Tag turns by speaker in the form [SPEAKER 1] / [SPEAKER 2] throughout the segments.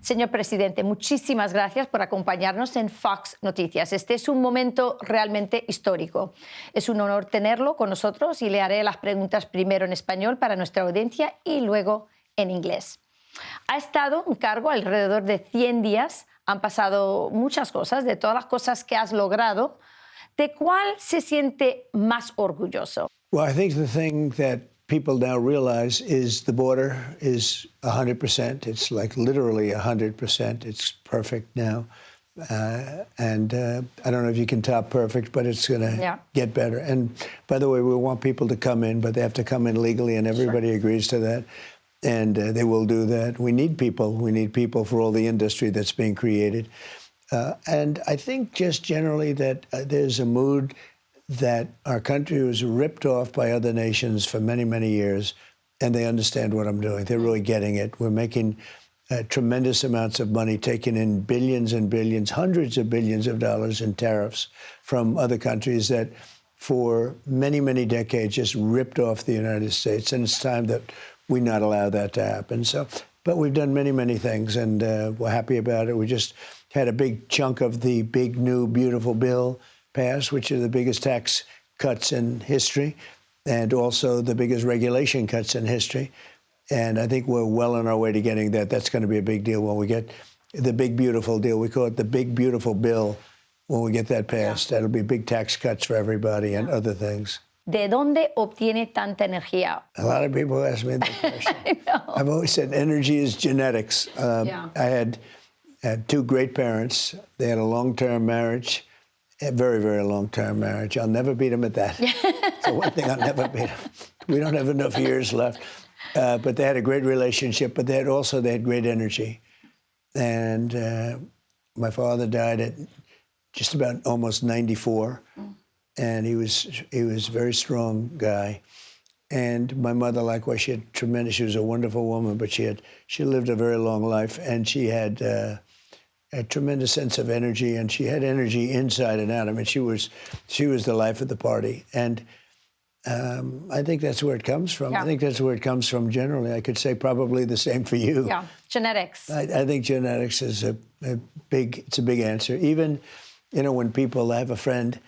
[SPEAKER 1] Señor presidente, muchísimas gracias por acompañarnos en Fox Noticias. Este es un momento realmente histórico. Es un honor tenerlo con nosotros y le haré las preguntas primero en español para nuestra audiencia y luego en inglés. Ha estado en cargo alrededor de 100 días. Han pasado muchas cosas, de todas las cosas que has logrado. ¿De cuál se siente más orgulloso?
[SPEAKER 2] Well, I think the thing that people now realize is the border is 100%. It's like literally 100%. It's perfect now. I don't know if you can top perfect, but it's going to get better. And by the way, we want people to come in, but they have to come in legally, and everybody agrees to that. And they will do that. We need people. We need people for all the industry that's being created. And I think just generally that there's a mood that our country was ripped off by other nations for many, many years, and they understand what I'm doing. They're really getting it. We're making tremendous amounts of money, taking in billions and billions, hundreds of billions of dollars in tariffs from other countries that for many, many decades just ripped off the United States. And it's time that we not allow that to happen. But we've done many, many things, and we're happy about it. We just had a big chunk of the big, new, beautiful bill passed, which are the biggest tax cuts in history, and also the biggest regulation cuts in history. And I think we're well on our way to getting that. That's going to be a big deal when we get the big, beautiful deal. We call it the big, beautiful bill. When we get that passed, that'll be big tax cuts for everybody and other things.
[SPEAKER 1] ¿De dónde obtiene tanta energía?
[SPEAKER 2] A lot of people ask me that question. I've always said energy is genetics. I had two great parents. They had a long-term marriage, a very, very long-term marriage. I'll never beat them at that. So one thing, I'll never beat them. We don't have enough years left. But they had a great relationship, but they had great energy. And my father died at just about almost 94. And he was a very strong guy. And my mother, likewise, she was a wonderful woman, but she lived a very long life, and she had a tremendous sense of energy, and she had energy inside and out. I mean, she was the life of the party. And I think that's where it comes from. I think that's where it comes from generally. I could say probably the same for you.
[SPEAKER 1] Yeah, genetics.
[SPEAKER 2] I think genetics is a big answer. Even, when people, I have a friend,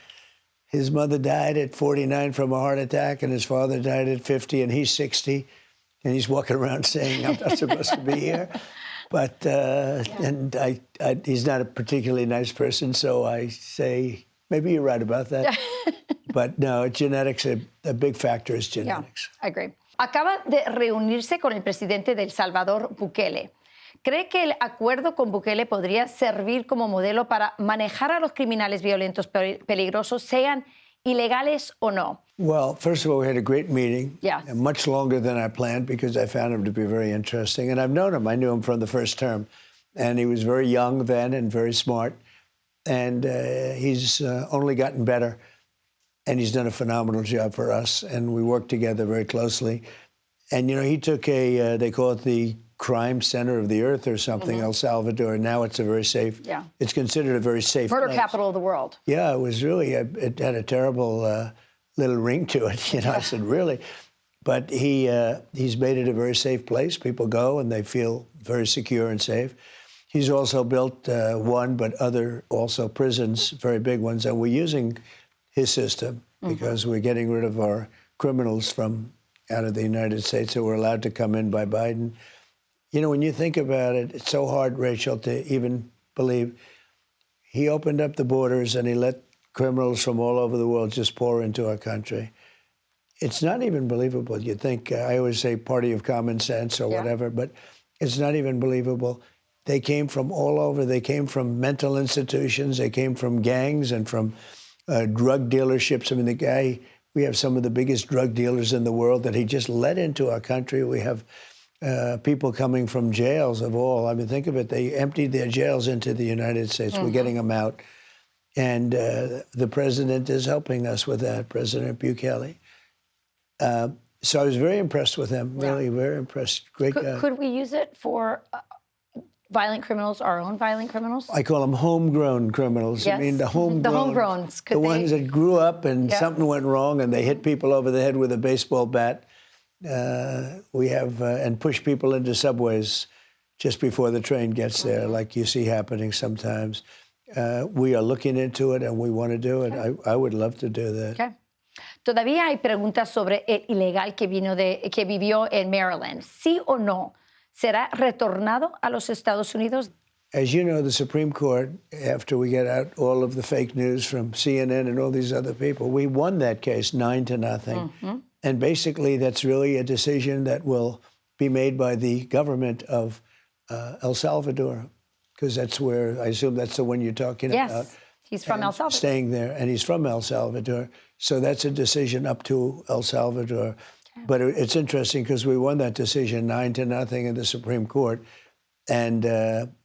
[SPEAKER 2] his mother died at 49 from a heart attack, and his father died at 50, and he's 60, and he's walking around saying, I'm not supposed to be here. But, and he's not a particularly nice person, so I say, maybe you're right about that. But no, genetics, a big factor is genetics.
[SPEAKER 1] Yeah, I agree. Acaba de reunirse con el presidente de El Salvador, Bukele. ¿Cree que el acuerdo con Bukele podría servir como modelo para manejar a los criminales violentos peligrosos, sean ilegales o no?
[SPEAKER 2] Well, first of all, we had a great meeting,
[SPEAKER 1] Yes.
[SPEAKER 2] much longer than I planned because I found him to be very interesting. And I've known him. I knew him from the first term. And he was very young then and very smart. And he's only gotten better. And he's done a phenomenal job for us. And we worked together very closely. And, he took they call it the crime center of the earth or something, El Salvador. Now it's a very safe, it's considered a very safe
[SPEAKER 1] Murder
[SPEAKER 2] place.
[SPEAKER 1] capital of the world.
[SPEAKER 2] Yeah, it was really, it had a terrible little ring to it. I said, really? But he's made it a very safe place. People go and they feel very secure and safe. He's also built one, but other also prisons, very big ones. And we're using his system because we're getting rid of our criminals from out of the United States that were allowed to come in by Biden. When you think about it, it's so hard, Rachel, to even believe. He opened up the borders and he let criminals from all over the world just pour into our country. It's not even believable. You think, I always say party of common sense or whatever, but it's not even believable. They came from all over. They came from mental institutions. They came from gangs and from drug dealerships. I mean, we have some of the biggest drug dealers in the world that he just let into our country. We have people coming from jails of all. I mean, think of it. They emptied their jails into the United States. We're getting them out. And the president is helping us with that, President Bukele. So I was very impressed with him, really very impressed. Great guy.
[SPEAKER 1] Could we use it for violent criminals, our own violent criminals?
[SPEAKER 2] I call them homegrown criminals.
[SPEAKER 1] Yes.
[SPEAKER 2] I mean, the
[SPEAKER 1] homegrowns.
[SPEAKER 2] The ones that grew up and something went wrong and they hit people over the head with a baseball bat. We have, and push people into subways just before the train gets there, like you see happening sometimes. We are looking into it and we want to do it. I would love to do that.
[SPEAKER 1] Okay. Todavía hay preguntas sobre el ilegal que vivió en Maryland. ¿Sí o no será retornado a los Estados Unidos?
[SPEAKER 2] As you know, the Supreme Court, after we get out all of the fake news from CNN and all these other people, we won that case 9-0. And basically, that's really a decision that will be made by the government of El Salvador, because that's where, I assume that's the one you're talking about.
[SPEAKER 1] Yes, he's from El Salvador.
[SPEAKER 2] Staying there, and he's from El Salvador. So that's a decision up to El Salvador. Okay. But it's interesting because we won that decision 9-0 in the Supreme Court. And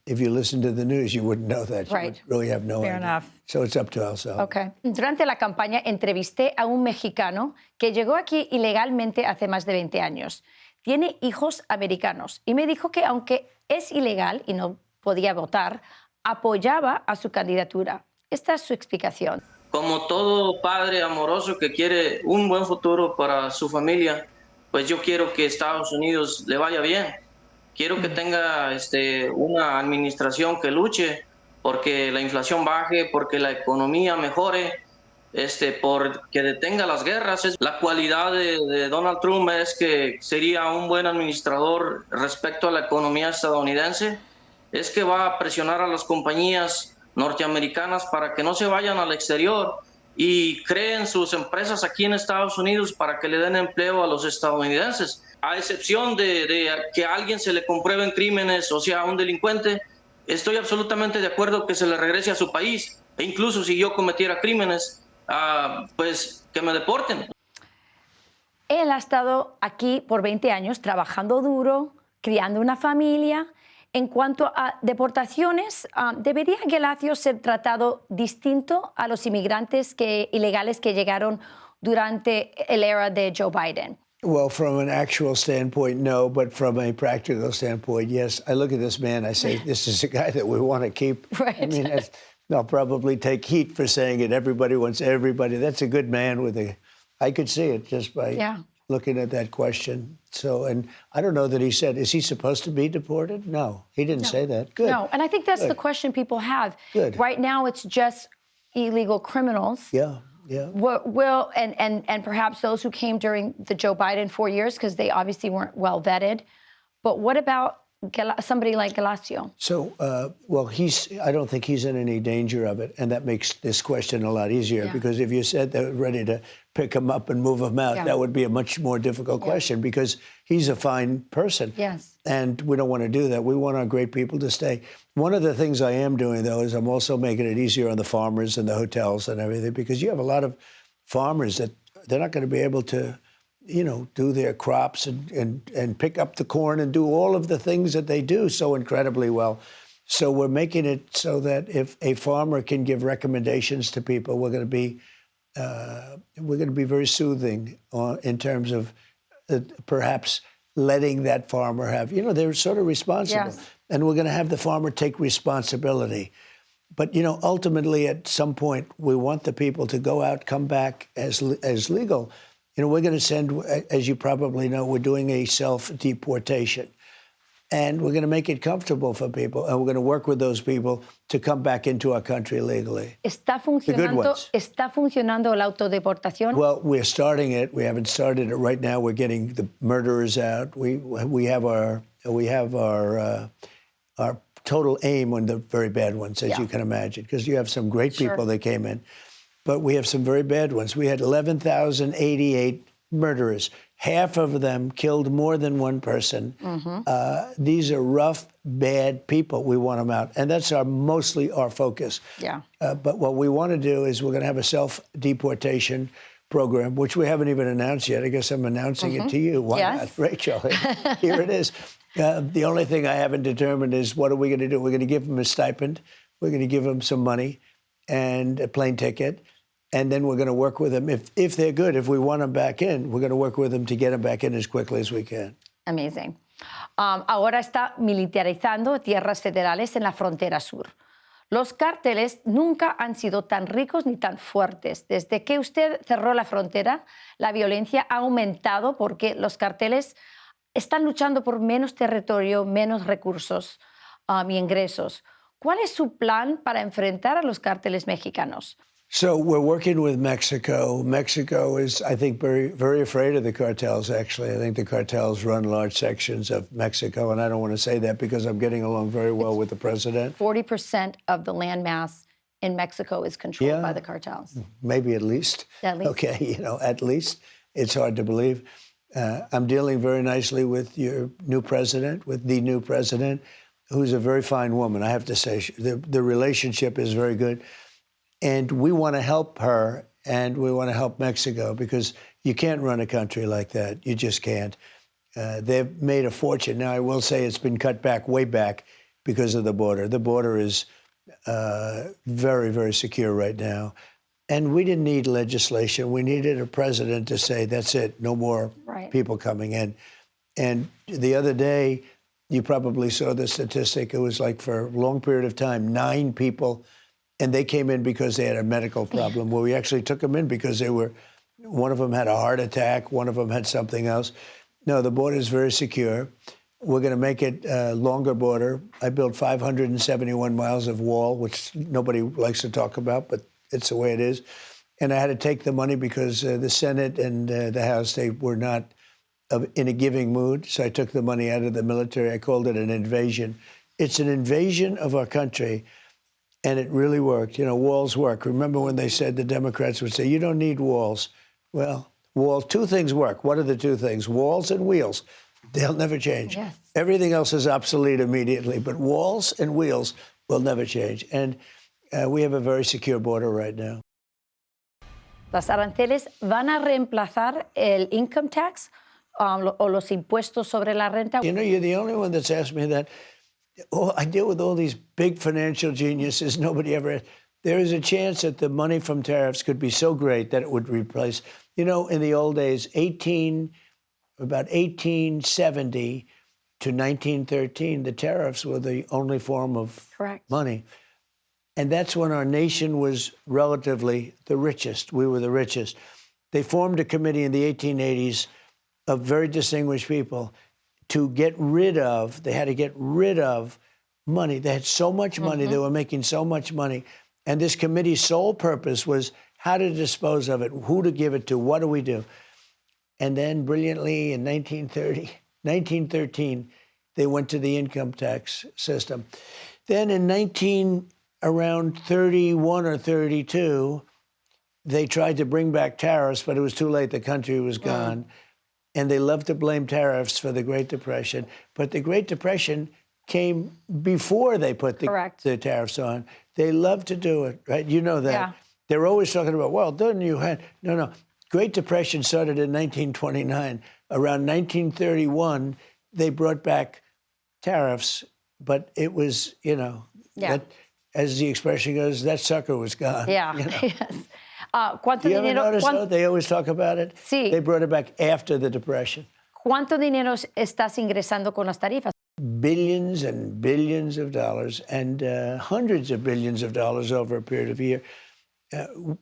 [SPEAKER 2] if you listen to the news, you wouldn't know that.
[SPEAKER 1] Right.
[SPEAKER 2] You would really have no
[SPEAKER 1] Fair
[SPEAKER 2] idea.
[SPEAKER 1] enough.
[SPEAKER 2] So it's up to El Salvador.
[SPEAKER 1] Okay. Durante la campaña entrevisté a un mexicano que llegó aquí ilegalmente hace más de 20 años. Tiene hijos americanos y me dijo que aunque es ilegal y no podía votar, apoyaba a su candidatura. Esta es su explicación.
[SPEAKER 3] Como todo padre amoroso que quiere un buen futuro para su familia, pues yo quiero que Estados Unidos le vaya bien. Quiero que tenga una administración que luche porque la inflación baje, porque la economía mejore, porque detenga las guerras. La cualidad de Donald Trump es que sería un buen administrador respecto a la economía estadounidense. Es que va a presionar a las compañías norteamericanas para que no se vayan al exterior y creen sus empresas aquí en Estados Unidos para que le den empleo a los estadounidenses. A excepción de que a alguien se le comprueben crímenes, o sea, a un delincuente, estoy absolutamente de acuerdo que se le regrese a su país. E incluso si yo cometiera crímenes, pues que me deporten.
[SPEAKER 1] Él ha estado aquí por 20 años trabajando duro, criando una familia. En cuanto a deportaciones, ¿debería Gelacio ser tratado distinto a los inmigrantes ilegales que llegaron durante el era de Joe Biden?
[SPEAKER 2] Well, from an actual standpoint, no, but from a practical standpoint, yes. I look at this man, I say, this is a guy that we want to keep.
[SPEAKER 1] Right.
[SPEAKER 2] I mean, I'll probably take heat for saying it. Everybody wants everybody. That's a good man I could see it just by looking at that question. So, and I don't know that he said, is he supposed to be deported? No, he didn't say that. Good.
[SPEAKER 1] No, and I think that's the question people have.
[SPEAKER 2] Good.
[SPEAKER 1] Right now, it's just illegal criminals.
[SPEAKER 2] Yeah. Yeah.
[SPEAKER 1] Well, and perhaps those who came during the Joe Biden 4 years, because they obviously weren't well vetted. But what about somebody like Gelacio?
[SPEAKER 2] So, well, I don't think he's in any danger of it. And that makes this question a lot easier because if you said they're ready to pick him up and move him out, that would be a much more difficult question because he's a fine person.
[SPEAKER 1] Yes.
[SPEAKER 2] And we don't want to do that. We want our great people to stay. One of the things I am doing, though, is I'm also making it easier on the farmers and the hotels and everything because you have a lot of farmers that they're not going to be able to, do their crops and pick up the corn and do all of the things that they do so incredibly well. So we're making it so that if a farmer can give recommendations to people, we're going to be very soothing in terms of perhaps letting that farmer have, they're sort of responsible.
[SPEAKER 1] Yes.
[SPEAKER 2] And we're going to have the farmer take responsibility. But, ultimately, at some point, we want the people to go out, come back as legal. We're going to send, as you probably know, we're doing a self-deportation. And we're going to make it comfortable for people. And we're going to work with those people to come back into our country legally.
[SPEAKER 1] ¿Está funcionando la autodeportación?
[SPEAKER 2] Well, we're starting it. We haven't started it right now. We're getting the murderers out. We have our total aim on the very bad ones, as you can imagine, because you have some great people that came in. But we have some very bad ones. We had 11,088 murderers. Half of them killed more than one person. These are rough, bad people. We want them out. And that's mostly our focus.
[SPEAKER 1] Yeah.
[SPEAKER 2] But what we want to do is we're going to have a self-deportation program, which we haven't even announced yet. I guess I'm announcing it to you. Why not, Rachel? Here it is. The only thing I haven't determined is what are we going to do? We're going to give them a stipend. We're going to give them some money and a plane ticket. And then we're going to work with them. If they're good, if we want them back in, we're going to work with them to get them back in as quickly as we can.
[SPEAKER 1] Amazing. Ahora está militarizando tierras federales en la frontera sur. Los cárteles nunca han sido tan ricos ni tan fuertes. Desde que usted cerró la frontera, la violencia ha aumentado porque los cárteles están luchando por menos territorio, menos recursos y ingresos. ¿Cuál es su plan para enfrentar a los cárteles mexicanos?
[SPEAKER 2] So we're working with Mexico. Mexico is, I think, very, very afraid of the cartels, actually. I think the cartels run large sections of Mexico, and I don't want to say that because I'm getting along very well with the president.
[SPEAKER 1] 40% of the land mass in Mexico is controlled by the cartels.
[SPEAKER 2] Maybe at least.
[SPEAKER 1] At least.
[SPEAKER 2] Okay, at least. It's hard to believe. I'm dealing very nicely with your new president, with the new president, who's a very fine woman, I have to say. The relationship is very good. And we want to help her, and we want to help Mexico, because you can't run a country like that. You just can't. They've made a fortune. Now, I will say it's been cut back, way back, because of the border. The border is very, very secure right now. And we didn't need legislation. We needed a president to say, that's it, no more people coming in. And the other day, you probably saw the statistic. It was like for a long period of time, 9 people, and they came in because they had a medical problem. Well, we actually took them in because one of them had a heart attack, one of them had something else. No, the border is very secure. We're going to make it a longer border. I built 571 miles of wall, which nobody likes to talk about, but it's the way it is. And I had to take the money because the Senate and the House, they were not in a giving mood. So I took the money out of the military. I called it an invasion. It's an invasion of our country. And it really worked. Walls work. Remember when they said, the Democrats would say, you don't need walls. Well, two things work. What are the two things? Walls and wheels. They'll never change.
[SPEAKER 1] Yes.
[SPEAKER 2] Everything else is obsolete immediately, but walls and wheels will never change. And we have a very secure border right now.
[SPEAKER 1] ¿Los aranceles van a reemplazar el income tax o los impuestos sobre la renta?
[SPEAKER 2] You're the only one that's asked me that. Oh, I deal with all these big financial geniuses. Nobody ever. There is a chance that the money from tariffs could be so great that it would replace. In the old days, about 1870 to 1913, the tariffs were the only form of money. And that's when our nation was relatively the richest. We were the richest. They formed a committee in the 1880s of very distinguished people to get rid of, they had to get rid of money. They had so much money, they were making so much money. And this committee's sole purpose was how to dispose of it, who to give it to, what do we do? And then brilliantly in 1913, they went to the income tax system. Then in around 31 or 32, they tried to bring back tariffs, but it was too late, the country was gone. And they love to blame tariffs for the Great Depression. But the Great Depression came before they put the tariffs on. They love to do it, right? You know that.
[SPEAKER 1] Yeah.
[SPEAKER 2] They're always talking about, well, didn't you have... No. Great Depression started in 1929. Around 1931, they brought back tariffs, but it was, that, as the expression goes, that sucker was gone.
[SPEAKER 1] Yeah, yes. ¿Cuánto
[SPEAKER 2] you
[SPEAKER 1] dinero?
[SPEAKER 2] Ever notice how they always talk about it?
[SPEAKER 1] Sí.
[SPEAKER 2] They brought it back after the Depression.
[SPEAKER 1] ¿Cuánto dinero estás ingresando con las tarifas?
[SPEAKER 2] Billions and billions of dollars, and hundreds of billions of dollars over a period of a year.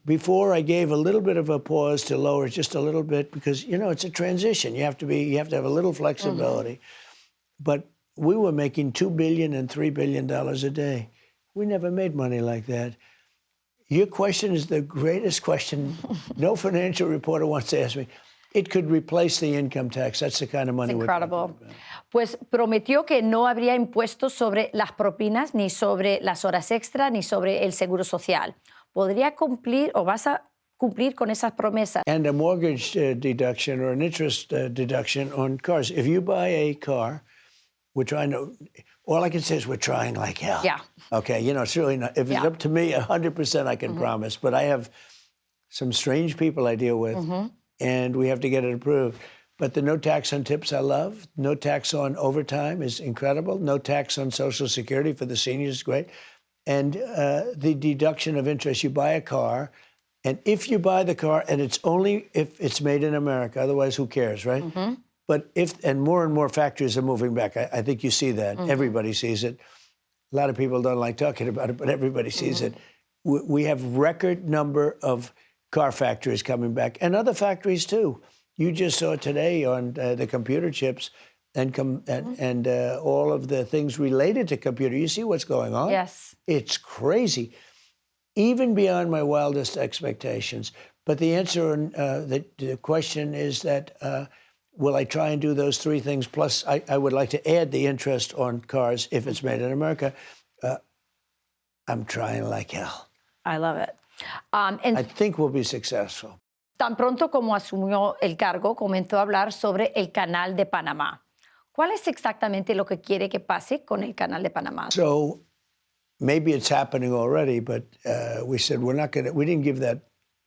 [SPEAKER 2] Before, I gave a little bit of a pause to lower just a little bit because, it's a transition. You have to have a little flexibility. But we were making $2 billion and $3 billion a day. We never made money like that. Your question is the greatest question. No financial reporter wants to ask me. It could replace the income tax. That's the kind of money we're talking about.
[SPEAKER 1] Pues prometió que no habría impuestos sobre las propinas, ni sobre las horas extra, ni sobre el seguro social. ¿Podría cumplir o vas a cumplir con esas promesas?
[SPEAKER 2] And a mortgage deduction or an interest deduction on cars. If you buy a car, we're trying to... All I can say is we're trying like hell.
[SPEAKER 1] Yeah.
[SPEAKER 2] Okay, it's really not... If it's up to me, 100% I can promise. But I have some strange people I deal with, and we have to get it approved. But the no tax on tips I love. No tax on overtime is incredible. No tax on Social Security for the seniors is great. And the deduction of interest, you buy a car, and if you buy the car, and it's only if it's made in America, otherwise who cares, right? But and more factories are moving back. I think you see that. Everybody sees it. A lot of people don't like talking about it, but everybody sees it. We have record number of car factories coming back, and other factories too. You just saw today on the computer chips, and all of the things related to computer. You see what's going on?
[SPEAKER 1] Yes.
[SPEAKER 2] It's crazy, even beyond my wildest expectations. But the answer, the question is that, will I try and do those three things? Plus, I would like to add the interest on cars if it's made in America. I'm trying like hell.
[SPEAKER 1] I love it.
[SPEAKER 2] I think we'll be successful.
[SPEAKER 1] Tan pronto como asumió el cargo, comenzó a hablar sobre el Canal de Panamá. ¿Cuál es exactamente lo que quiere que pase con el Canal de Panamá?
[SPEAKER 2] So maybe it's happening already, but we said we didn't give that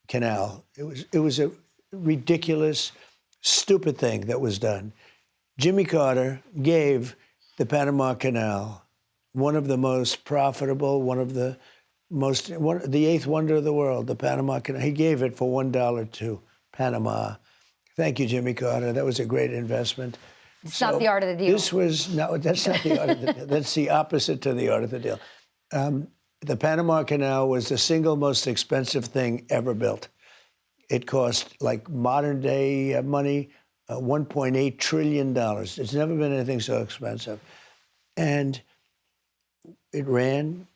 [SPEAKER 2] canal. It was a ridiculous, stupid thing that was done. Jimmy Carter gave the Panama Canal, one of the most profitable, the eighth wonder of the world, the Panama Canal. He gave it for $1 to Panama. Thank you, Jimmy Carter. That was a great investment.
[SPEAKER 1] It's not the art of the deal.
[SPEAKER 2] That's not the art of the deal. That's the opposite to the art of the deal. The Panama Canal was the single most expensive thing ever built. It cost, like modern day money, $1.8 trillion. It's never been anything so expensive. And it ran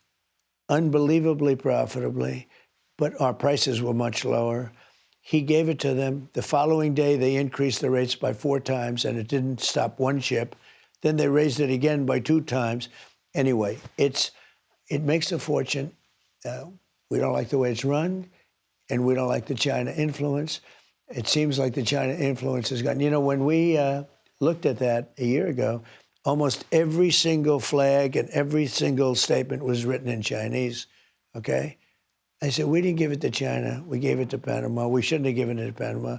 [SPEAKER 2] unbelievably profitably, but our prices were much lower. He gave it to them. The following day, they increased the rates by 4 times, and it didn't stop one ship. Then they raised it again by 2 times. Anyway, it makes a fortune. We don't like the way it's run, and we don't like the China influence. It seems like the China influence has gotten... You know, when we looked at that a year ago, almost every single flag and every single statement was written in Chinese, okay? I said, we didn't give it to China. We gave it to Panama. We shouldn't have given it to Panama.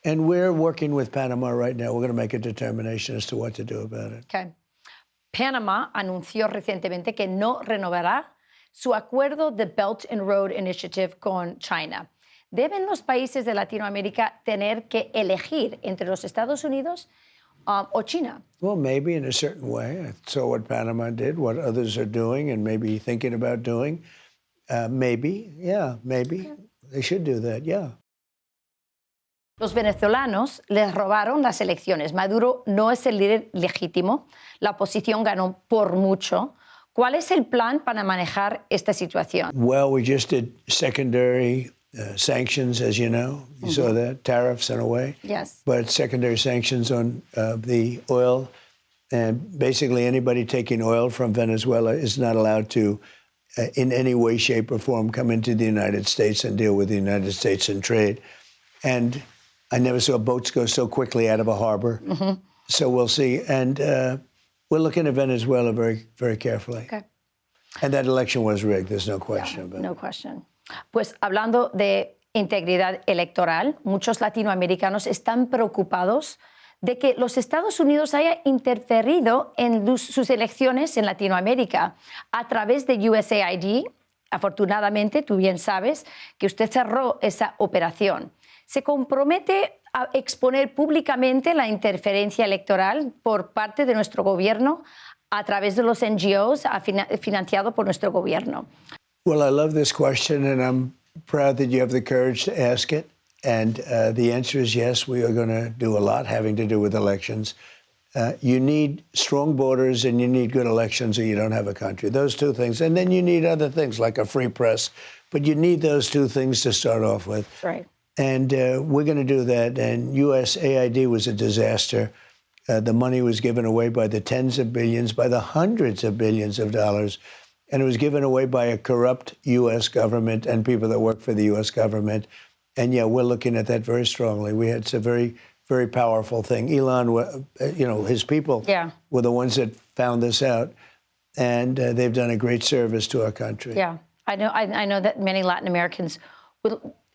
[SPEAKER 2] And we're working with Panama right now. We're going to make a determination as to what to do about it.
[SPEAKER 1] Okay. Panamá anunció recientemente que no renovará su acuerdo de Belt and Road Initiative con China. ¿Deben los países de Latinoamérica tener que elegir entre los Estados Unidos o China?
[SPEAKER 2] Well, maybe in a certain way. I saw what Panama did, what others are doing and maybe thinking about doing. Maybe. Okay. They should do that, yeah.
[SPEAKER 1] Los venezolanos les robaron las elecciones. Maduro no es el líder legítimo. La oposición ganó por mucho. ¿Cuál es el plan para manejar esta situación?
[SPEAKER 2] Well, we just did secondary sanctions, as you know. You saw that, tariffs in a way.
[SPEAKER 1] Yes.
[SPEAKER 2] But secondary sanctions on the oil. And basically anybody taking oil from Venezuela is not allowed to, in any way, shape, or form, come into the United States and deal with the United States and trade. And I never saw boats go so quickly out of a harbor. So we'll see. And we're looking at Venezuela very, very carefully.
[SPEAKER 1] Okay.
[SPEAKER 2] And that election was rigged. There's no question about it.
[SPEAKER 1] No question. Pues hablando de integridad electoral, muchos latinoamericanos están preocupados de que los Estados Unidos hayan interferido en sus elecciones en Latinoamérica a través de USAID. Afortunadamente, tú bien sabes que usted cerró esa operación. ¿Se compromete a exponer públicamente la interferencia electoral por parte de nuestro gobierno a través de los NGOs financiado por nuestro gobierno?
[SPEAKER 2] Well, I love this question, and I'm proud that you have the courage to ask it. And the answer is yes, we are going to do a lot having to do with elections. You need strong borders and you need good elections or you don't have a country. Those 2 things. And then you need other things like a free press. But you need those 2 things to start off with.
[SPEAKER 1] Right.
[SPEAKER 2] And we're going to do that. And USAID was a disaster. The money was given away by the tens of billions, by the hundreds of billions of dollars. And it was given away by a corrupt U.S. government and people that work for the U.S. government. And yeah, we're looking at that very strongly. It's a very, very powerful thing. Elon, his people were the ones that found this out. And they've done a great service to our country.
[SPEAKER 1] Yeah, I know that many Latin Americans,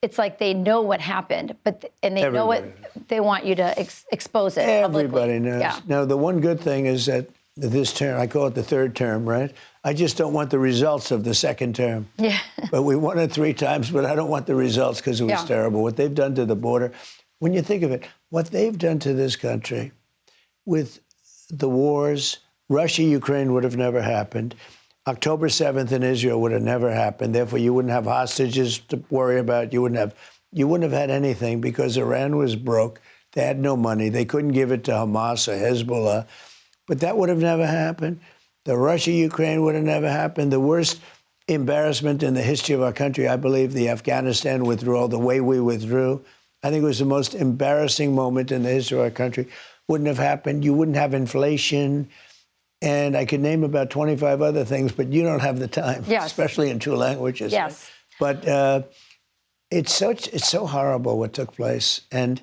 [SPEAKER 1] it's like they know what happened, and they know what they want you to expose it publicly.
[SPEAKER 2] Everybody knows.
[SPEAKER 1] Yeah.
[SPEAKER 2] Now, the one good thing is that this term, I call it the 3rd term, right? I just don't want the results of the 2nd term. Yeah. But we won it 3 times, but I don't want the results because it was terrible. What they've done to the border, when you think of it, what they've done to this country with the wars, Russia, Ukraine would have never happened. October 7th in Israel would have never happened. Therefore, you wouldn't have hostages to worry about. You wouldn't have had anything because Iran was broke. They had no money. They couldn't give it to Hamas or Hezbollah. But that would have never happened. The Russia-Ukraine would have never happened. The worst embarrassment in the history of our country, I believe, the Afghanistan withdrawal, the way we withdrew. I think it was the most embarrassing moment in the history of our country. Wouldn't have happened. You wouldn't have inflation. And I could name about 25 other things, but you don't have the time,
[SPEAKER 1] yes.
[SPEAKER 2] especially in 2 languages.
[SPEAKER 1] Yes.
[SPEAKER 2] But it's so horrible what took place. And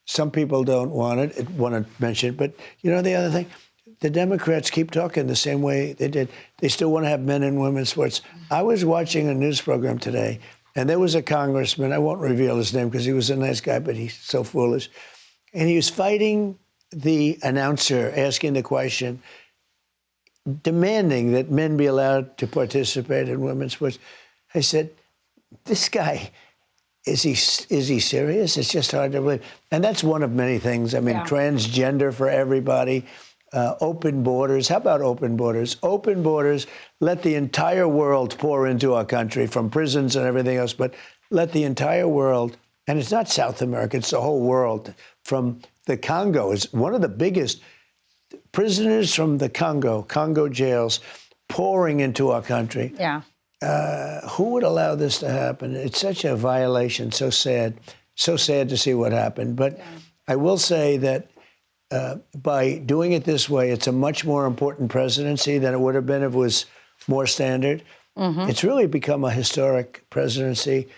[SPEAKER 2] some people don't want to mention it. But you know the other thing? The Democrats keep talking the same way they did. They still want to have men and women's sports. I was watching a news program today, and there was a congressman. I won't reveal his name because he was a nice guy, but he's so foolish. And he was fighting the announcer, asking the question, demanding that men be allowed to participate in women's sports. I said, this guy, is he serious? It's just hard to believe. And that's one of many things. I mean, transgender for everybody, open borders. How about open borders? Open borders, let the entire world pour into our country from prisons and everything else, but let the entire world, and it's not South America, it's the whole world, from the Congo is one of the biggest prisoners from the Congo jails pouring into our country.
[SPEAKER 1] Yeah.
[SPEAKER 2] Who would allow this to happen? It's such a violation, so sad to see what happened. But I will say that by doing it this way, it's a much more important presidency than it would have been if it was more standard. Mm-hmm. It's really become a historic presidency.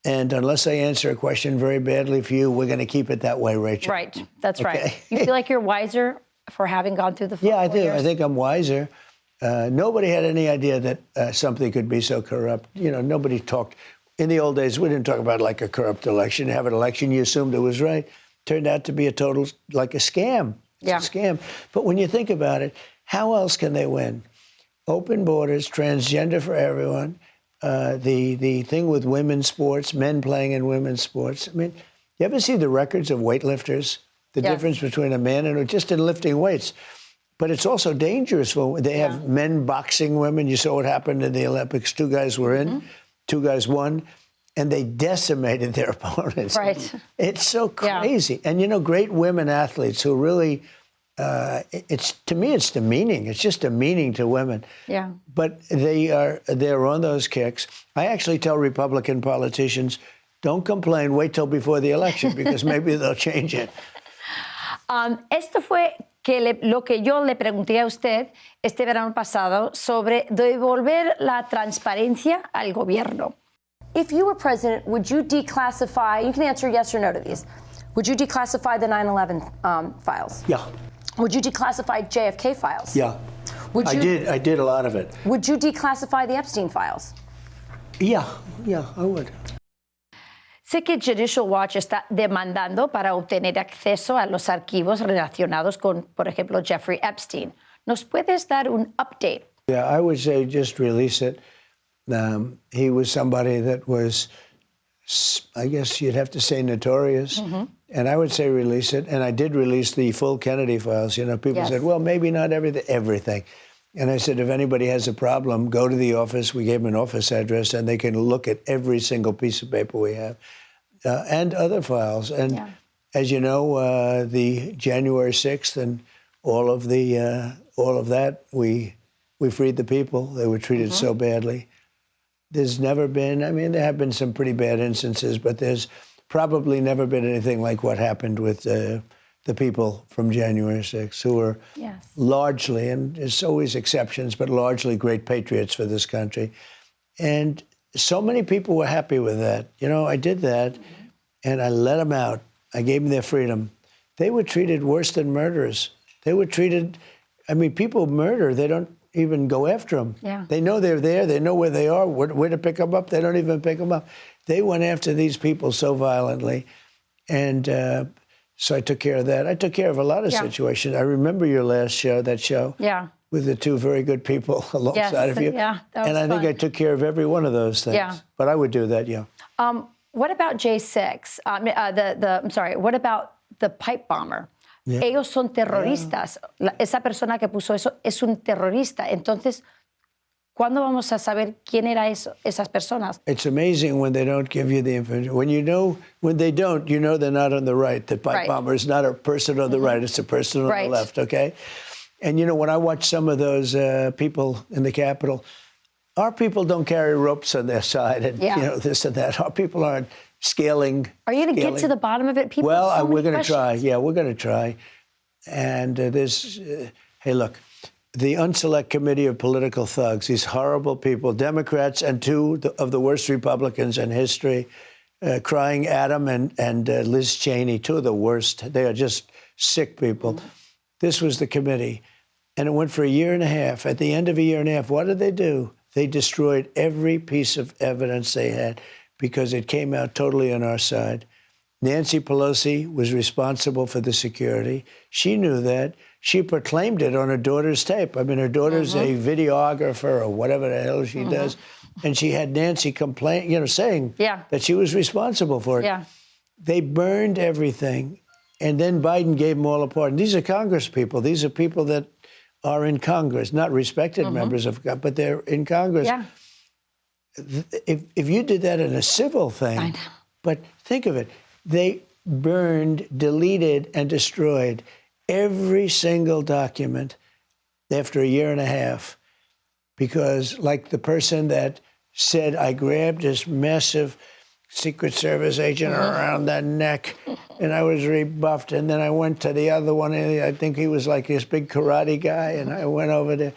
[SPEAKER 2] And unless I answer a question very badly for you, we're going to keep it that way, Rachel.
[SPEAKER 1] Right. That's right. You feel like you're wiser for having gone through the 4
[SPEAKER 2] I do.
[SPEAKER 1] years?
[SPEAKER 2] I think I'm wiser. Nobody had any idea that something could be so corrupt. You know, nobody talked. In the old days, we didn't talk about like a corrupt election. You have an election, you assumed it was right. Turned out to be a total, like a scam. It's a scam. But when you think about it, how else can they win? Open borders, transgender for everyone, the thing with women's sports, men playing in women's sports. I mean, you ever see the records of weightlifters? The difference between a man and just in lifting weights. But it's also dangerous. They have men boxing women. You saw what happened in the Olympics. 2 guys were in, 2 guys won, and they decimated their opponents.
[SPEAKER 1] Right.
[SPEAKER 2] It's so crazy. And, you know, great women athletes who really, to me, it's demeaning. It's just demeaning to women.
[SPEAKER 1] Yeah.
[SPEAKER 2] But they're on those kicks. I actually tell Republican politicians, don't complain, wait till before the election, because maybe they'll change it.
[SPEAKER 1] Esto fue lo que yo le pregunté a usted este verano pasado sobre devolver la transparencia al gobierno. If you were president, would you declassify, you can answer yes or no to these, would you declassify the 9/11 files?
[SPEAKER 2] Yeah.
[SPEAKER 1] Would you declassify JFK files?
[SPEAKER 2] Yeah. I did a lot of it.
[SPEAKER 1] Would you declassify the Epstein files?
[SPEAKER 2] Yeah, I would.
[SPEAKER 1] Sé que Judicial Watch está demandando para obtener acceso a los archivos relacionados con, por ejemplo, Jeffrey Epstein. ¿Nos puedes dar un update?
[SPEAKER 2] Yeah, I would say just release it. He was somebody that was, I guess you'd have to say, notorious. Mm-hmm. And I would say release it. And I did release the full Kennedy files. You know, people said, well, maybe not everything. And I said, if anybody has a problem, go to the office. We gave them an office address, and they can look at every single piece of paper we have, and other files. And as you know, the January 6th and all of that, we freed the people. They were treated so badly. There's never been, I mean, there have been some pretty bad instances, but there's probably never been anything like what happened with the people from January 6th, who were largely, and there's always exceptions, but largely great patriots for this country. And so many people were happy with that. You know, I did that, and I let them out. I gave them their freedom. They were treated worse than murderers. They were treated, I mean, people murder, they don't even go after them. Yeah. They know they're there, they know where they are, where to pick them up, they don't even pick them up. They went after these people so violently, and so I took care of that. I took care of a lot of situations. I remember your last show, with the 2 very good people alongside of you. Yeah, that was fun. Think I took care of every one of those things. Yeah. But I would do that,
[SPEAKER 1] What about J6? What about the pipe bomber? Yeah. Ellos son terroristas. Esa persona que puso eso es un terrorista. Entonces, ¿Cuándo vamos a saber quién era esas personas?
[SPEAKER 2] It's amazing when they don't give you the information. When they don't, you know they're not on the right. The pipe bomber is not a person on the right, it's a person on the left, okay? And, when I watch some of those people in the Capitol, our people don't carry ropes on their side and, this and that. Our people aren't scaling.
[SPEAKER 1] Are you going to get to the bottom of it? People,
[SPEAKER 2] well, we're going to try. Yeah, we're going to try. And hey, look, the Unselect Committee of Political Thugs, these horrible people, Democrats and two of the worst Republicans in history, crying Adam and Liz Cheney, two of the worst. They are just sick people. This was the committee. And it went for a year and a half. At the end of a year and a half, what did they do? They destroyed every piece of evidence they had because it came out totally on our side. Nancy Pelosi was responsible for the security. She knew that. She proclaimed it on her daughter's tape. I mean, her daughter's a videographer or whatever the hell she does. And she had Nancy saying that she was responsible for it.
[SPEAKER 1] Yeah.
[SPEAKER 2] They burned everything. And then Biden gave them all apart. And these are Congress people. These are people that are in Congress, not respected members of God, but they're in Congress.
[SPEAKER 1] Yeah.
[SPEAKER 2] If you did that in a civil thing,
[SPEAKER 1] I know.
[SPEAKER 2] But think of it, they burned, deleted, and destroyed every single document after a year and a half because, like the person that said, I grabbed this massive Secret Service agent around the neck, and I was rebuffed. And then I went to the other one, and I think he was like this big karate guy, and I went over there.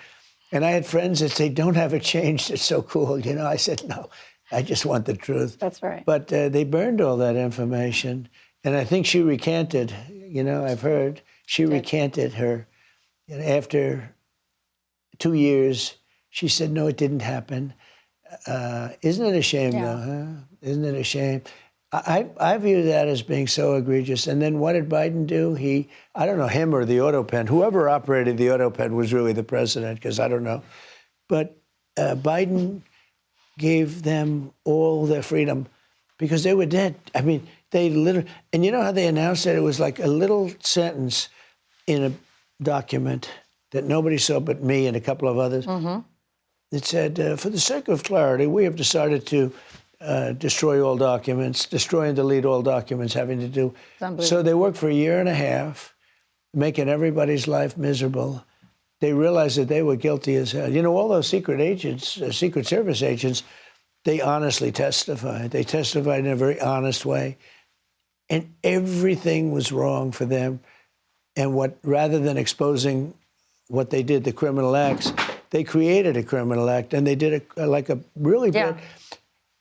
[SPEAKER 2] And I had friends that say, don't have it changed. It's so cool. I said, no, I just want the truth.
[SPEAKER 1] That's right.
[SPEAKER 2] But they burned all that information. And I think she recanted. I've heard she recanted her. And after 2 years, she said, no, it didn't happen. Isn't it a shame, though, huh? Isn't it a shame? I view that as being so egregious. And then what did Biden do? I don't know, him or the auto pen. Whoever operated the auto pen was really the president, because I don't know. But Biden gave them all their freedom because they were dead. I mean, they literally, and you know how they announced it? It was like a little sentence in a document that nobody saw but me and a couple of others. It said, for the sake of clarity, we have decided to destroy all documents, destroy and delete all documents having to do. So they worked for a year and a half, making everybody's life miserable. They realized that they were guilty as hell. All those secret agents, Secret Service agents, they honestly testified. They testified in a very honest way. And everything was wrong for them. And rather than exposing what they did, the criminal acts, they created a criminal act, and they did a really bad.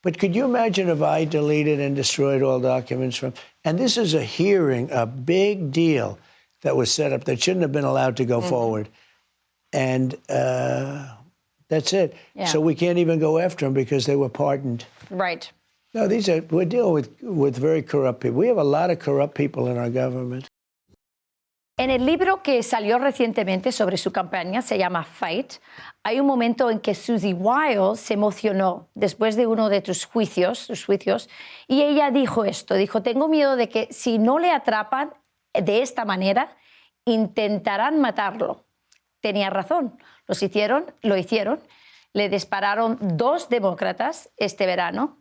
[SPEAKER 2] But could you imagine if I deleted and destroyed all documents from? And this is a hearing, a big deal that was set up that shouldn't have been allowed to go forward. And that's it. Yeah. So we can't even go after them because they were pardoned.
[SPEAKER 1] Right.
[SPEAKER 2] No, we're dealing with very corrupt people. We have a lot of corrupt people in our government.
[SPEAKER 1] En el libro que salió recientemente sobre su campaña, se llama Fight, hay un momento en que Susie Wiles se emocionó después de uno de sus juicios, y ella dijo esto, tengo miedo de que si no le atrapan de esta manera, intentarán matarlo. Tenía razón, lo hicieron, le dispararon 2 demócratas este verano,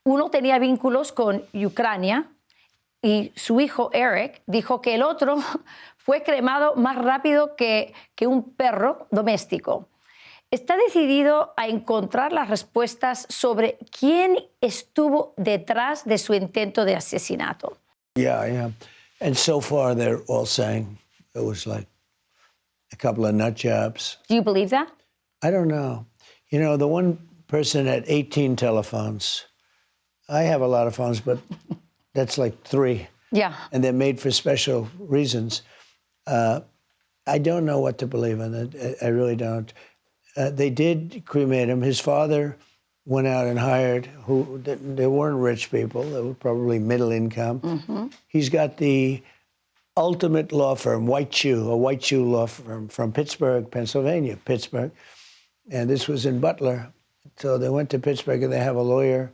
[SPEAKER 1] uno tenía vínculos con Ucrania, y su hijo Eric dijo que el otro fue cremado más rápido que un perro doméstico. Está decidido a encontrar las respuestas sobre quién estuvo detrás de su intento de asesinato.
[SPEAKER 2] Yeah. And so far they're all saying it was like a couple of nut jobs.
[SPEAKER 1] Do you believe that?
[SPEAKER 2] I don't know. The one person had 18 telephones. I have a lot of phones, but that's like 3.
[SPEAKER 1] Yeah.
[SPEAKER 2] And they're made for special reasons. I don't know what to believe in it. I really don't. They did cremate him. His father went out and hired they weren't rich people. They were probably middle income. He's got the ultimate law firm, a white shoe law firm from Pittsburgh, Pennsylvania, And this was in Butler. So they went to Pittsburgh and they have a lawyer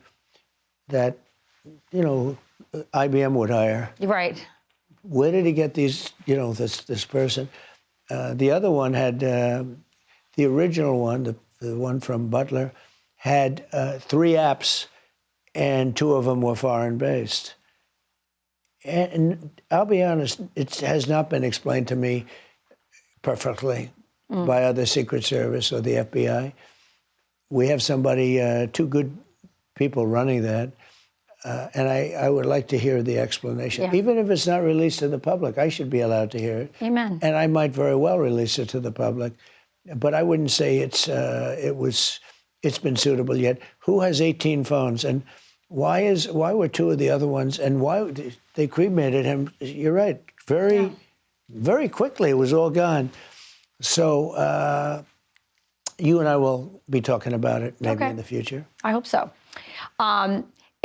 [SPEAKER 2] that, IBM would hire.
[SPEAKER 1] Right.
[SPEAKER 2] Where did he get these, this person? The other one had, the original one, the one from Butler, had 3 apps, and 2 of them were foreign-based. And I'll be honest, it has not been explained to me perfectly by either Secret Service or the FBI. We have somebody, 2 good people running that, and I would like to hear the explanation.
[SPEAKER 1] Yeah.
[SPEAKER 2] Even if it's not released to the public, I should be allowed to hear it.
[SPEAKER 1] Amen.
[SPEAKER 2] And I might very well release it to the public, but I wouldn't say it's been suitable yet. Who has 18 phones, and why were 2 of the other ones, and why they cremated him? You're right, very quickly it was all gone. So you and I will be talking about it maybe in the future.
[SPEAKER 1] I hope so.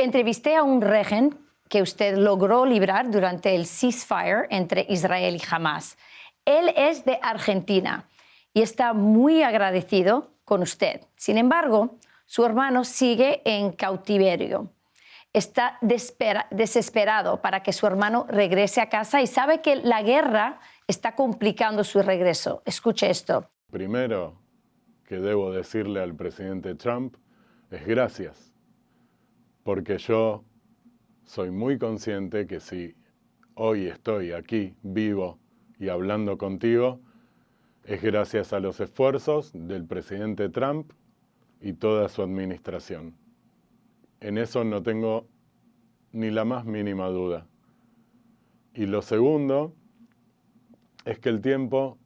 [SPEAKER 1] Entrevisté a un régimen que usted logró librar durante el ceasefire entre Israel y Hamas. Él es de Argentina y está muy agradecido con usted. Sin embargo, su hermano sigue en cautiverio. Está desesperado para que su hermano regrese a casa y sabe que la guerra está complicando su regreso. Escuche esto.
[SPEAKER 4] Primero que debo decirle al presidente Trump es gracias, porque yo soy muy consciente que si hoy estoy aquí vivo y hablando contigo, es gracias a los esfuerzos del presidente Trump y toda su administración. En eso no tengo ni la más mínima duda. Y lo segundo es que el tiempo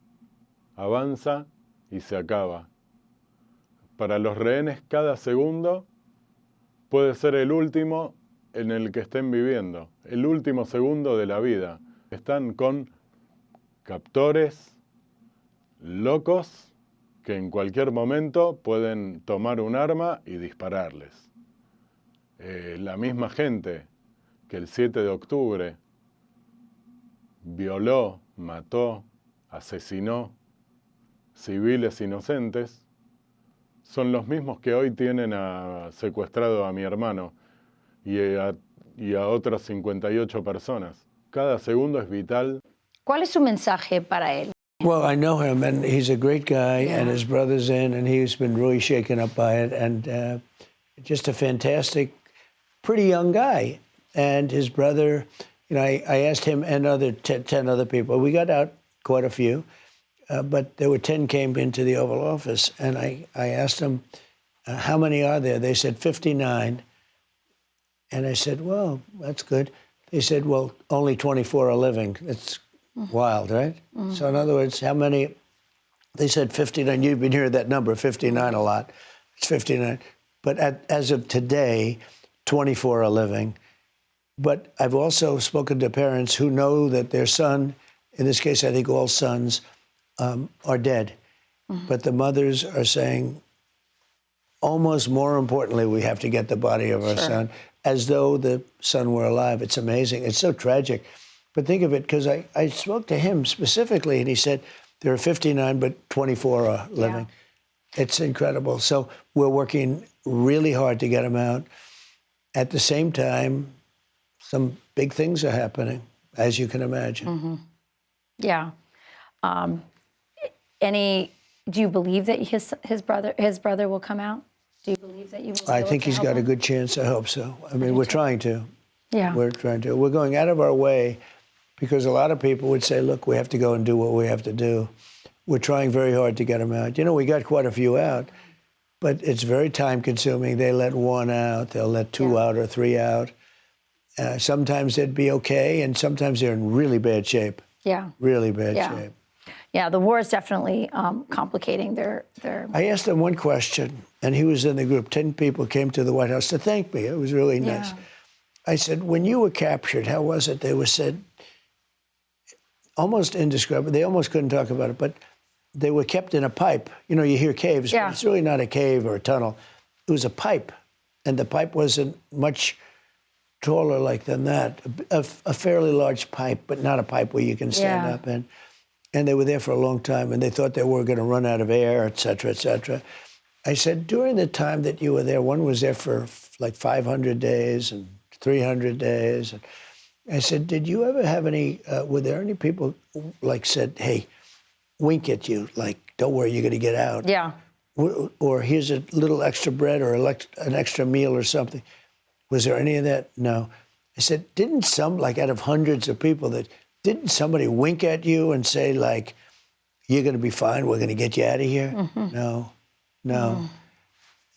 [SPEAKER 4] avanza y se acaba. Para los rehenes cada segundo puede ser el último en el que estén viviendo, el último segundo de la vida. Están con captores locos que en cualquier momento pueden tomar un arma y dispararles. La misma gente que el 7 de octubre violó, mató, asesinó civiles inocentes, son los mismos que hoy tienen secuestrado a mi hermano y a otras 58 personas. Cada segundo es vital.
[SPEAKER 1] ¿Cuál es su mensaje para él?
[SPEAKER 2] Well, I know him, and he's a great guy, and his brother's in, and he's been really shaken up by it, and just a fantastic, pretty young guy. And his brother, you know, I asked him and 10 other people. We got out quite a few, but there were 10 came into the Oval Office, and I asked them, how many are there? They said 59. And I said, well, that's good. They said, well, only 24 are living. It's wild, right? So in other words, how many? They said 59. You've been hearing that number, 59 a lot. It's 59. But as of today, 24 are living. But I've also spoken to parents who know that their son, in this case, I think all sons, are dead. But the mothers are saying, almost more importantly, we have to get the body of our son, as though the son were alive. It's amazing. It's so tragic. But think of it, because I spoke to him specifically, and he said, there are 59, but 24 are living. It's incredible. So we're working really hard to get him out. At the same time, some big things are happening, as you can imagine.
[SPEAKER 1] Yeah. Do you believe that his brother will come out? Do you believe that you will?
[SPEAKER 2] I think he's got a good chance. I hope so. I mean, we're trying to.
[SPEAKER 1] Yeah.
[SPEAKER 2] We're trying to. We're going out of our way because a lot of people would say, look, we have to go and do what we have to do. We're trying very hard to get them out. You know, we got quite a few out, but it's very time consuming. They let 1 out, they'll let 2 out or 3 out. Sometimes they'd be okay, and sometimes they're in really bad shape.
[SPEAKER 1] Yeah.
[SPEAKER 2] Really bad shape.
[SPEAKER 1] Yeah, the war is definitely complicating their...
[SPEAKER 2] I asked him one question, and he was in the group. 10 people came to the White House to thank me. It was really nice. I said, when you were captured, how was it? They were said, almost indescribable. They almost couldn't talk about it, but they were kept in a pipe. You know, you hear caves, but it's really not a cave or a tunnel. It was a pipe, and the pipe wasn't much taller like than that. A fairly large pipe, but not a pipe where you can stand up in. And they were there for a long time, and they thought they were going to run out of air, et cetera, et cetera. I said, during the time that you were there, one was there for like 500 days and 300 days. And I said, did you ever have any, were there any people like said, hey, wink at you, like, don't worry, you're going to get out?
[SPEAKER 1] Yeah.
[SPEAKER 2] or here's a little extra bread or an extra meal or something. Was there any of that? No. I said, didn't out of hundreds of people, didn't somebody wink at you and say, like, you're going to be fine, we're going to get you out of here? No.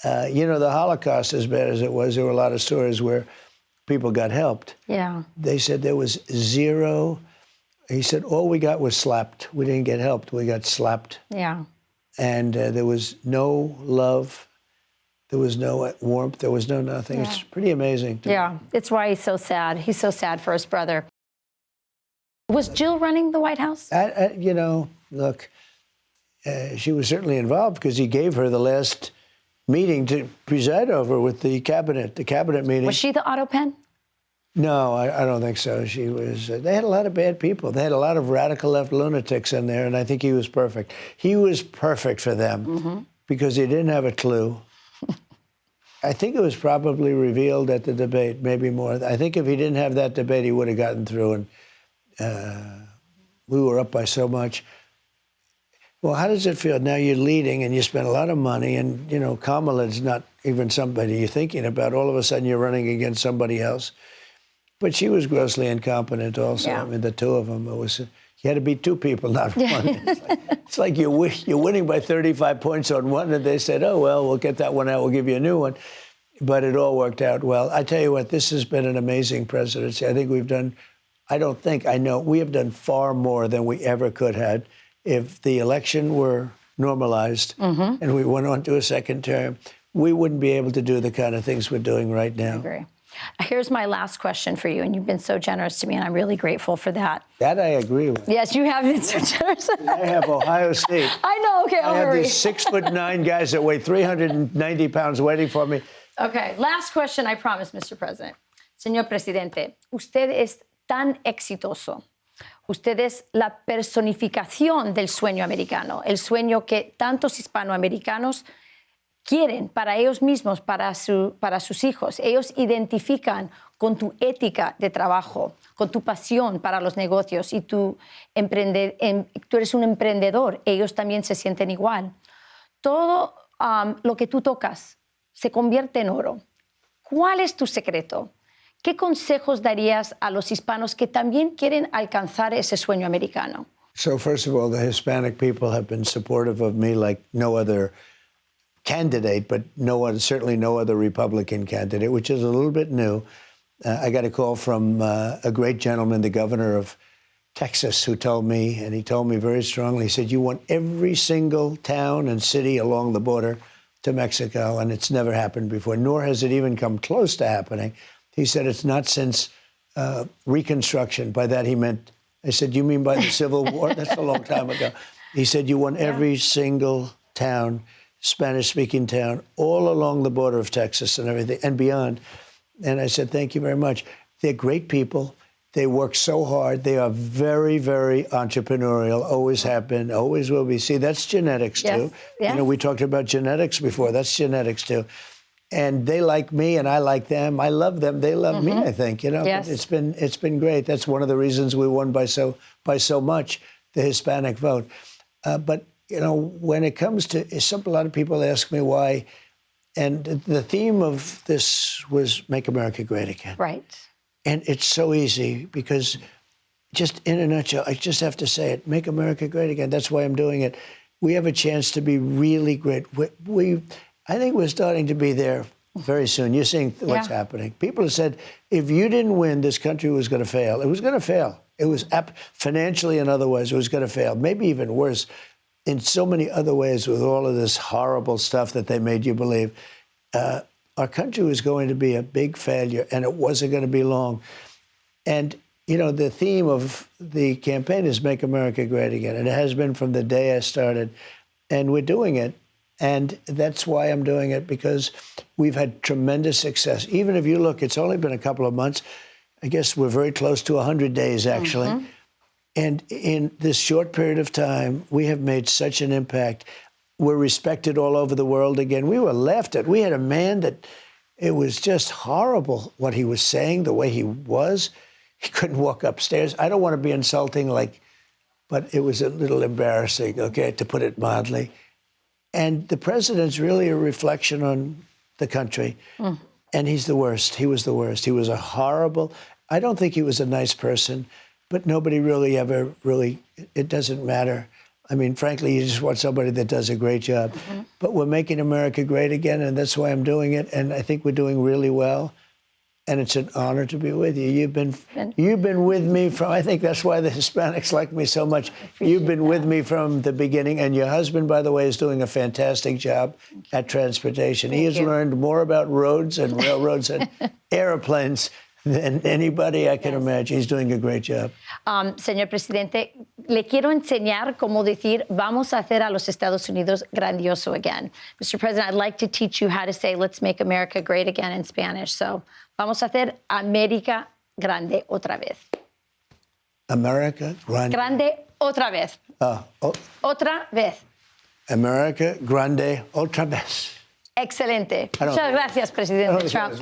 [SPEAKER 2] The Holocaust, as bad as it was, there were a lot of stories where people got helped.
[SPEAKER 1] Yeah.
[SPEAKER 2] They said there was zero. He said, all we got was slapped. We didn't get helped. We got slapped.
[SPEAKER 1] Yeah.
[SPEAKER 2] And there was no love. There was no warmth. There was no nothing. Yeah. It's pretty amazing.
[SPEAKER 1] Yeah. It's why he's so sad. He's so sad for his brother. Was Jill running the White House?
[SPEAKER 2] Look, she was certainly involved because he gave her the last meeting to preside over with the cabinet meeting.
[SPEAKER 1] Was she the auto pen?
[SPEAKER 2] No, I don't think so. She was. They had a lot of bad people. They had a lot of radical left lunatics in there, and I think he was perfect. He was perfect for them because he didn't have a clue. I think it was probably revealed at the debate, maybe more. I think if he didn't have that debate, he would have gotten through, and we were up by so much. Well, how does it feel? Now you're leading and you spend a lot of money and, Kamala's not even somebody you're thinking about. All of a sudden you're running against somebody else. But she was grossly incompetent also. Yeah. I mean, the two of them, you had to beat two people, not one. It's like you're winning by 35 points on one, and they said, oh, well, we'll get that one out, we'll give you a new one. But it all worked out well. I tell you what, this has been an amazing presidency. I think we have done far more than we ever could have. If the election were normalized and we went on to a second term, we wouldn't be able to do the kind of things we're doing right now.
[SPEAKER 1] I agree. Here's my last question for you, and you've been so generous to me, and I'm really grateful for that.
[SPEAKER 2] That I agree with.
[SPEAKER 1] Yes, you have been so generous.
[SPEAKER 2] I have Ohio State.
[SPEAKER 1] I know, okay,
[SPEAKER 2] I have these 6'9" guys that weigh 390 pounds waiting for me.
[SPEAKER 1] Okay, last question, I promise, Mr. President. Señor Presidente, usted es tan exitoso. Usted es la personificación del sueño americano, el sueño que tantos hispanoamericanos quieren para ellos mismos, para sus hijos. Ellos identifican con tu ética de trabajo, con tu pasión para los negocios y tú eres un emprendedor. Ellos también se sienten igual. Todo lo que tú tocas se convierte en oro. ¿Cuál es tu secreto? ¿Qué consejos darías a los hispanos que también quieren alcanzar ese sueño americano?
[SPEAKER 2] So first of all, the Hispanic people have been supportive of me like no other candidate, but certainly no other Republican candidate, which is a little bit new. I got a call from a great gentleman, the governor of Texas, who told me, and he told me very strongly, he said, you want every single town and city along the border to Mexico, and it's never happened before, nor has it even come close to happening. He said it's not since Reconstruction. By that he meant, I said, you mean by the Civil War? That's a long time ago. He said, you want every single town, Spanish-speaking town, all along the border of Texas and everything, and beyond. And I said, thank you very much. They're great people. They work so hard. They are very, very entrepreneurial, always have been, always will be. See, that's genetics, too. Yes. We talked about genetics before. That's genetics, too. And they like me, and I like them. I love them. They love me, I think.
[SPEAKER 1] Yes.
[SPEAKER 2] It's been great. That's one of the reasons we won by so much, the Hispanic vote. But when it comes to, a lot of people ask me why, and the theme of this was "Make America Great Again."
[SPEAKER 1] Right.
[SPEAKER 2] And it's so easy because, just in a nutshell, I just have to say it: "Make America Great Again." That's why I'm doing it. We have a chance to be really great. I think we're starting to be there very soon. You're seeing what's happening. People have said, if you didn't win, this country was going to fail. It was going to fail. It was financially and otherwise, it was going to fail. Maybe even worse, in so many other ways with all of this horrible stuff that they made you believe. Our country was going to be a big failure, and it wasn't going to be long. And, the theme of the campaign is Make America Great Again. And it has been from the day I started. And we're doing it. And that's why I'm doing it, because we've had tremendous success. Even if you look, it's only been a couple of months. I guess we're very close to 100 days, actually. And in this short period of time, we have made such an impact. We're respected all over the world again. We were laughed at. We had a man that it was just horrible what he was saying, the way he was. He couldn't walk upstairs. I don't want to be insulting, but it was a little embarrassing, okay, to put it mildly. And the president's really a reflection on the country. And he's the worst. He was the worst. He was a horrible, I don't think he was a nice person, but nobody really ever really, it doesn't matter. I mean, frankly, you just want somebody that does a great job. But we're making America great again, and that's why I'm doing it. And I think we're doing really well. And it's an honor to be with you. You've been with me from, I think that's why the Hispanics like me so much. You've been with me from the beginning. And your husband, by the way, is doing a fantastic job at transportation. He has learned more about roads and railroads and airplanes than anybody I can imagine. He's doing a great job.
[SPEAKER 1] Señor presidente, le quiero enseñar cómo decir vamos a hacer a los Estados Unidos grandioso again. Mr. President, I'd like to teach you how to say let's make America great again in Spanish. So, vamos a hacer América grande otra vez.
[SPEAKER 2] America grande.
[SPEAKER 1] Grande otra vez. Otra vez.
[SPEAKER 2] America grande otra vez.
[SPEAKER 1] Excelente. Muchas gracias, Presidente Trump.